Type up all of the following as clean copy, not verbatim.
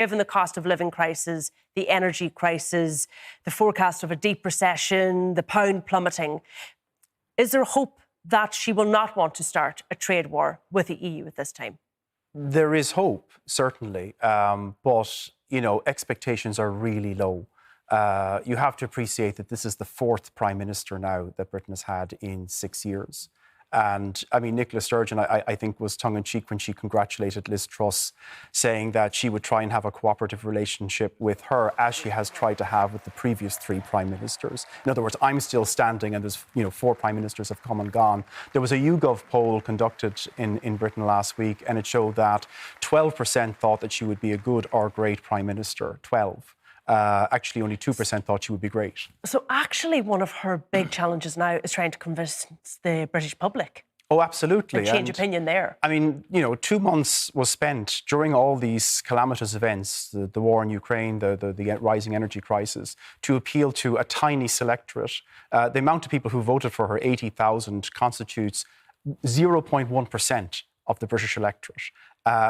given the cost of living crisis, the energy crisis, the forecast of a deep recession, the pound plummeting. Is there hope that she will not want to start a trade war with the EU at this time? There is hope, certainly, but, you know, expectations are really low. You have to appreciate that this is the fourth Prime Minister now that Britain has had in 6 years. And, I mean, Nicola Sturgeon, I think, was tongue-in-cheek when she congratulated Liz Truss, saying that she would try and have a cooperative relationship with her, as she has tried to have with the previous three Prime Ministers. In other words, I'm still standing and there's, you know, 4 Prime Ministers have come and gone. There was a YouGov poll conducted in Britain last week, and it showed that 12% thought that she would be a good or great Prime Minister. 12. Actually, only 2% thought she would be great. So actually, one of her big challenges now is trying to convince the British public. Oh, absolutely. And change opinion there. I mean, you know, 2 months was spent during all these calamitous events, the war in Ukraine, the rising energy crisis, to appeal to a tiny selectorate. The amount of people who voted for her, 80,000, constitutes 0.1% of the British electorate.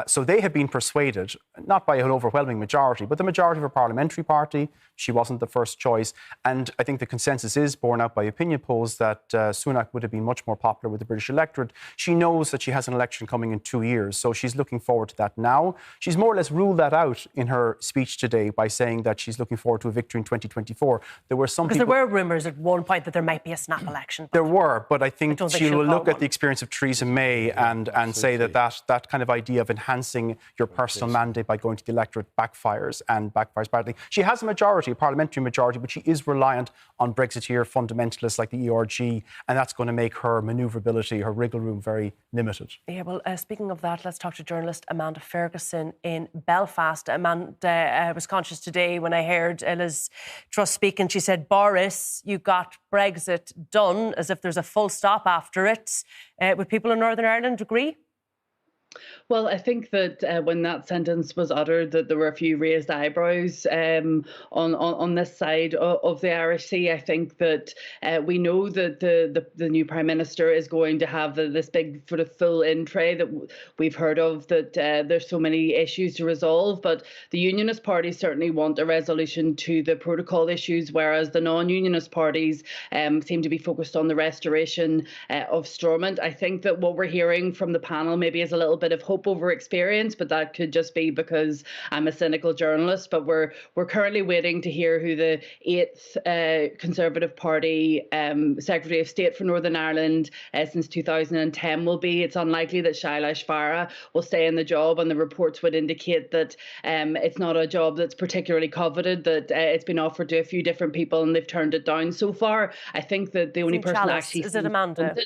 So they have been persuaded, not by an overwhelming majority, but the majority of a parliamentary party. She wasn't the first choice. And I think the consensus is borne out by opinion polls that Sunak would have been much more popular with the British electorate. She knows that she has an election coming in 2 years, so she's looking forward to that now. She's more or less ruled that out in her speech today by saying that she's looking forward to a victory in 2024. There were some Because there were rumours at one point that there might be a snap election. There were, but I think she will look at the experience of Theresa May and say that kind of idea of enhancing your personal mandate by going to the electorate backfires badly. She has a majority, a parliamentary majority, but she is reliant on Brexiteer fundamentalists like the ERG, and that's going to make her manoeuvrability, her wriggle room, very limited. Yeah, well, speaking of that, let's talk to journalist Amanda Ferguson in Belfast. Amanda, was conscious today when I heard Liz Truss speak, and she said, Boris, you got Brexit done, as if there's a full stop after it. Would people in Northern Ireland agree? Well, I think that when that sentence was uttered, that there were a few raised eyebrows on this side of the Irish Sea. I think that we know that the new Prime Minister is going to have this big sort of full in tray that we've heard of, that there's so many issues to resolve. But the Unionist parties certainly want a resolution to the protocol issues, whereas the non-Unionist parties seem to be focused on the restoration of Stormont. I think that what we're hearing from the panel maybe is a little bit of hope over experience, but that could just be because I'm a cynical journalist. But we're currently waiting to hear who the 8th Conservative Party Secretary of State for Northern Ireland since 2010 will be. It's unlikely that Shailesh Farah will stay in the job, and the reports would indicate that it's not a job that's particularly coveted, that it's been offered to a few different people and they've turned it down so far. I think that the only person actually... Is it Amanda?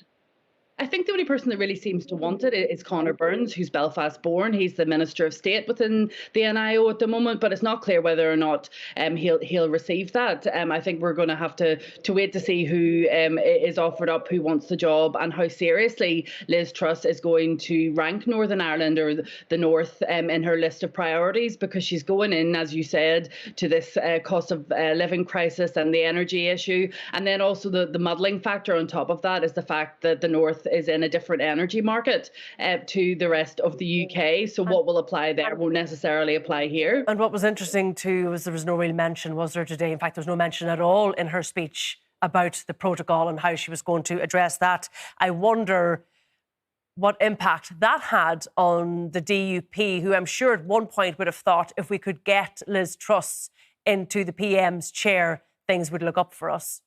I think the only person that really seems to want it is Conor Burns, who's Belfast born. He's the Minister of State within the NIO at the moment, but it's not clear whether or not he'll receive that. I think we're going to have to wait to see who is offered up, who wants the job, and how seriously Liz Truss is going to rank Northern Ireland or the North in her list of priorities, because she's going in, as you said, to this cost of living crisis and the energy issue. And then also the muddling factor on top of that is the fact that the North is in a different energy market to the rest of the UK. So what will apply there won't necessarily apply here. And what was interesting too was there was no real mention, was there, today? In fact, there was no mention at all in her speech about the protocol and how she was going to address that. I wonder what impact that had on the DUP, who I'm sure at one point would have thought if we could get Liz Truss into the PM's chair, things would look up for us.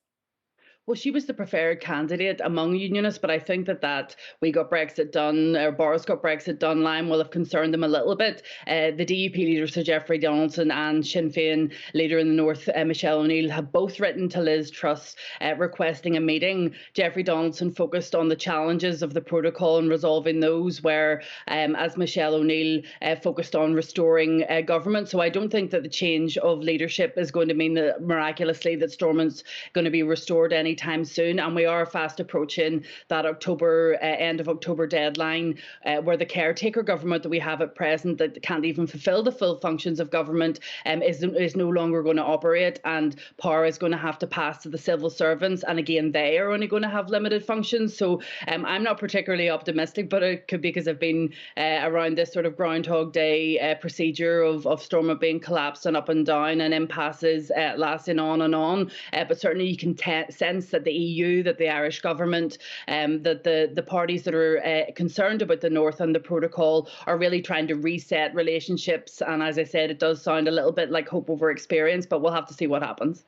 Well, she was the preferred candidate among unionists, but I think that we got Brexit done, or Boris got Brexit done line will have concerned them a little bit. The DUP leader, Sir Geoffrey Donaldson, and Sinn Féin leader in the North, Michelle O'Neill, have both written to Liz Truss requesting a meeting. Geoffrey Donaldson focused on the challenges of the protocol and resolving those, where as Michelle O'Neill focused on restoring government. So I don't think that the change of leadership is going to mean that miraculously that Stormont's going to be restored any anytime soon, and we are fast approaching that October end of October deadline, where the caretaker government that we have at present that can't even fulfil the full functions of government is no longer going to operate, and power is going to have to pass to the civil servants, and again they are only going to have limited functions. So I'm not particularly optimistic, but it could be because I've been around this sort of Groundhog Day procedure of Stormont being collapsed and up and down and impasses lasting on and on. But certainly you can sense that the EU, that the Irish government, that the parties that are concerned about the North and the protocol are really trying to reset relationships. And as I said, it does sound a little bit like hope over experience, but we'll have to see what happens.